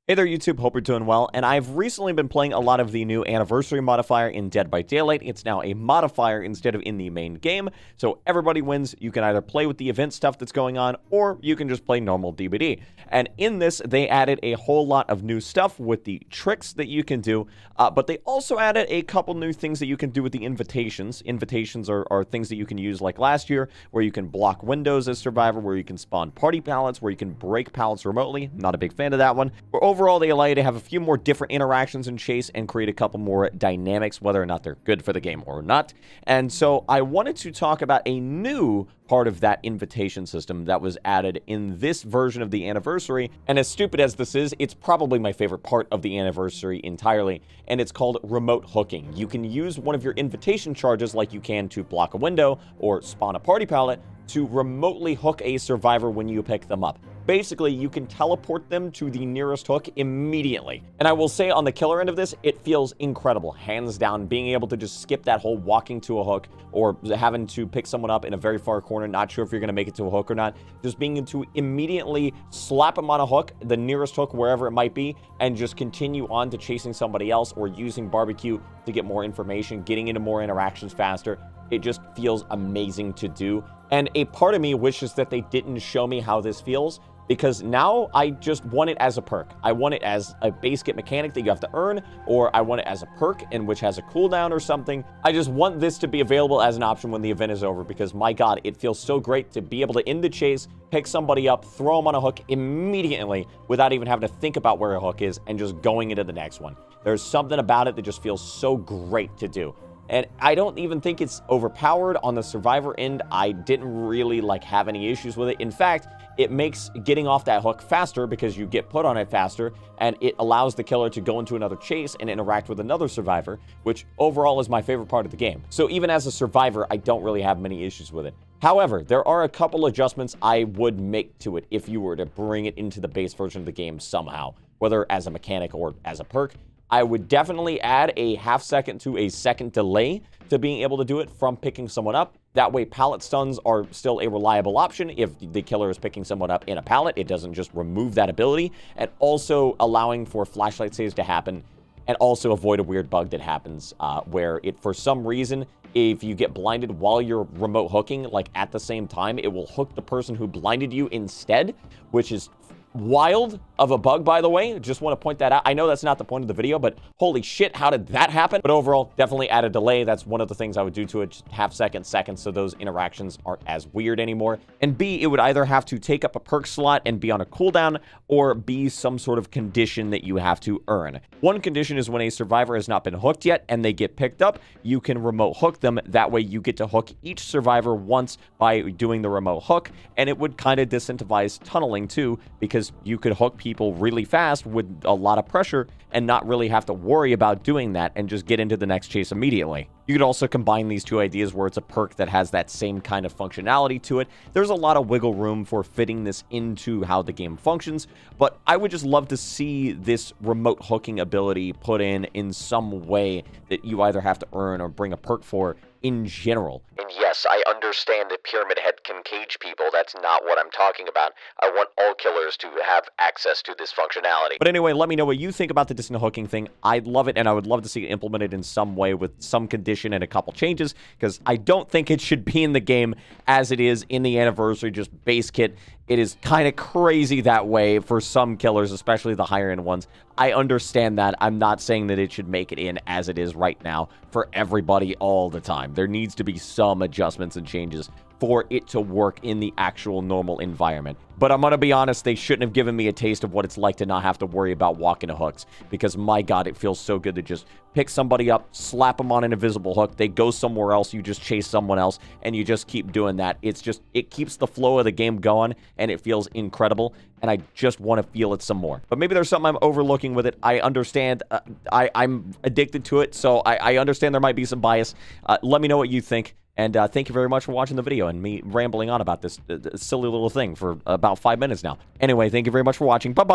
Hey there, YouTube. Hope you're doing well. And I've recently been playing a lot of the new anniversary modifier in Dead by Daylight. It's now a modifier instead of in the main game. So everybody wins. You can either play with the event stuff that's going on, or you can just play normal DBD. And in this, they added a whole lot of new stuff with the tricks that you can do. But they also added a couple new things that you can do with the invitations. Invitations are things that you can use like last year, where you can block windows as Survivor, where you can spawn party pallets, where you can break pallets remotely. Not a big fan of that one. Overall, they allow you to have a few more different interactions in Chase and create a couple more dynamics, whether or not they're good for the game or not. And so I wanted to talk about a new part of that invitation system that was added in this version of the anniversary. And as stupid as this is, it's probably my favorite part of the anniversary entirely, and it's called remote hooking. You can use one of your invitation charges like you can to block a window or spawn a party pallet to remotely hook a survivor when you pick them up. Basically, you can teleport them to the nearest hook immediately. And I will say on the killer end of this, it feels incredible. Hands down, being able to just skip that whole walking to a hook or having to pick someone up in a very far corner, not sure if you're going to make it to a hook or not. Just being able to immediately slap them on a hook, the nearest hook, wherever it might be, and just continue on to chasing somebody else or using barbecue to get more information, getting into more interactions faster. It just feels amazing to do. And a part of me wishes that they didn't show me how this feels, because now I just want it as a perk. I want it as a base kit mechanic that you have to earn, or I want it as a perk in which has a cooldown or something. I just want this to be available as an option when the event is over, because my God, it feels so great to be able to end the chase, pick somebody up, throw them on a hook immediately without even having to think about where a hook is and just going into the next one. There's something about it that just feels so great to do. And I don't even think it's overpowered on the survivor end. I didn't really have any issues with it. In fact, it makes getting off that hook faster because you get put on it faster, and it allows the killer to go into another chase and interact with another survivor, which overall is my favorite part of the game. So even as a survivor, I don't really have many issues with it. However, there are a couple adjustments I would make to it if you were to bring it into the base version of the game somehow, whether as a mechanic or as a perk. I would definitely add a half second to a second delay to being able to do it from picking someone up. That way, pallet stuns are still a reliable option. If the killer is picking someone up in a pallet, it doesn't just remove that ability. And also allowing for flashlight saves to happen, and also avoid a weird bug that happens where it, for some reason, if you get blinded while you're remote hooking, at the same time, it will hook the person who blinded you instead, which is wild of a bug, by the way. Just want to point that out. I know that's not the point of the video, but holy shit, how did that happen? But overall, definitely add a delay. That's one of the things I would do to it, just half second, so those interactions aren't as weird anymore. And B, it would either have to take up a perk slot and be on a cooldown, or be some sort of condition that you have to earn. One condition is when a survivor has not been hooked yet and they get picked up, you can remote hook them. That way you get to hook each survivor once by doing the remote hook, and it would kind of disincentivize tunneling too, because you could hook people really fast with a lot of pressure and not really have to worry about doing that and just get into the next chase immediately. You could also combine these two ideas where it's a perk that has that same kind of functionality to it. There's a lot of wiggle room for fitting this into how the game functions, but I would just love to see this remote hooking ability put in some way that you either have to earn or bring a perk for in general. And yes, I understand that Pyramid Head can cage people. That's not what I'm talking about. I want all killers to have access to this functionality. But anyway, let me know what you think about the distant hooking thing. I'd love it, and I would love to see it implemented in some way with some condition and a couple changes, because I don't think it should be in the game as it is in the anniversary, just base kit. It is kind of crazy that way for some killers, especially the higher end ones. I understand that. I'm not saying that it should make it in as it is right now for everybody all the time. There needs to be some adjustments and changes for it to work in the actual normal environment. But I'm going to be honest, they shouldn't have given me a taste of what it's like to not have to worry about walking to hooks, because my God, it feels so good to just pick somebody up, slap them on an invisible hook, they go somewhere else, you just chase someone else, and you just keep doing that. It keeps the flow of the game going, and it feels incredible, and I just want to feel it some more. But maybe there's something I'm overlooking with it. I understand. I'm addicted to it, so I understand there might be some bias. Let me know what you think. And thank you very much for watching the video and me rambling on about this silly little thing for about 5 minutes now. Anyway, thank you very much for watching. Bye-bye.